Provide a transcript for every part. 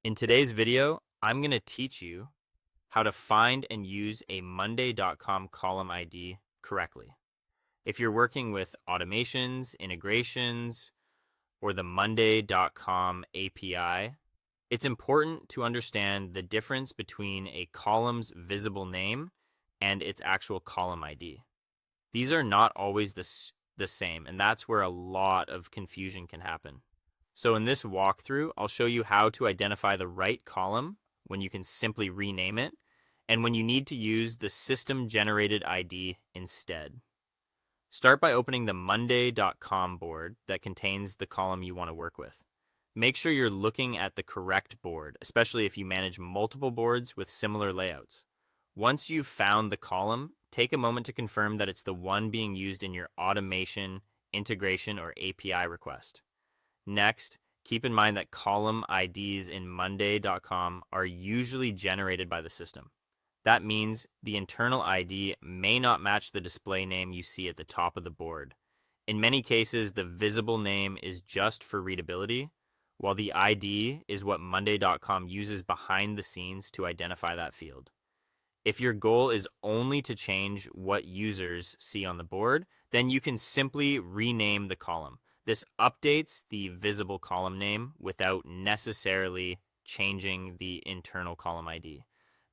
In today's video, I'm going to teach you how to find and use a Monday.com column ID correctly. If you're working with automations, integrations, or the Monday.com API, it's important to understand the difference between a column's visible name and its actual column ID. These are not always the same, and that's where a lot of confusion can happen. So in this walkthrough, I'll show you how to identify the right column when you can simply rename it, and when you need to use the system-generated ID instead. Start by opening the Monday.com board that contains the column you want to work with. Make sure you're looking at the correct board, especially if you manage multiple boards with similar layouts. Once you've found the column, take a moment to confirm that it's the one being used in your automation, integration, or API request. Next, keep in mind that column IDs in Monday.com are usually generated by the system. That means the internal ID may not match the display name you see at the top of the board. In many cases, the visible name is just for readability, while the ID is what Monday.com uses behind the scenes to identify that field. If your goal is only to change what users see on the board, then you can simply rename the column. This updates the visible column name without necessarily changing the internal column ID.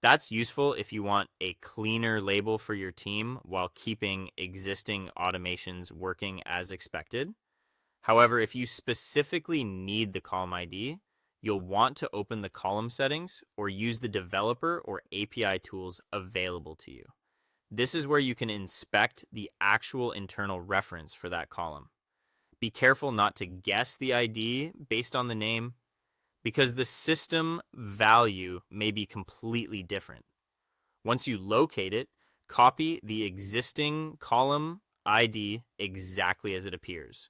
That's useful if you want a cleaner label for your team while keeping existing automations working as expected. However, if you specifically need the column ID, you'll want to open the column settings or use the developer or API tools available to you. This is where you can inspect the actual internal reference for that column. Be careful not to guess the ID based on the name, because the system value may be completely different. Once you locate it, copy the existing column ID exactly as it appears.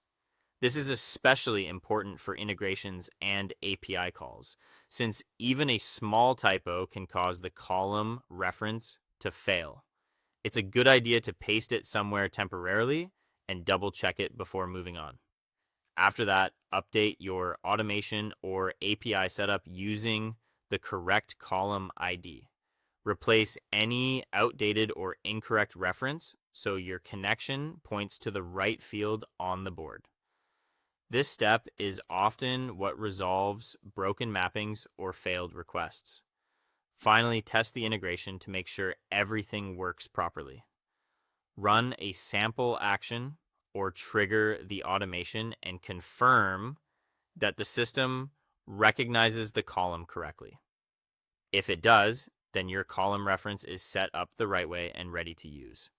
This is especially important for integrations and API calls, since even a small typo can cause the column reference to fail. It's a good idea to paste it somewhere temporarily and double check it before moving on. After that, update your automation or API setup using the correct column ID. Replace any outdated or incorrect reference so your connection points to the right field on the board. This step is often what resolves broken mappings or failed requests. Finally, test the integration to make sure everything works properly. Run a sample action or trigger the automation and confirm that the system recognizes the column correctly. If it does, then your column reference is set up the right way and ready to use.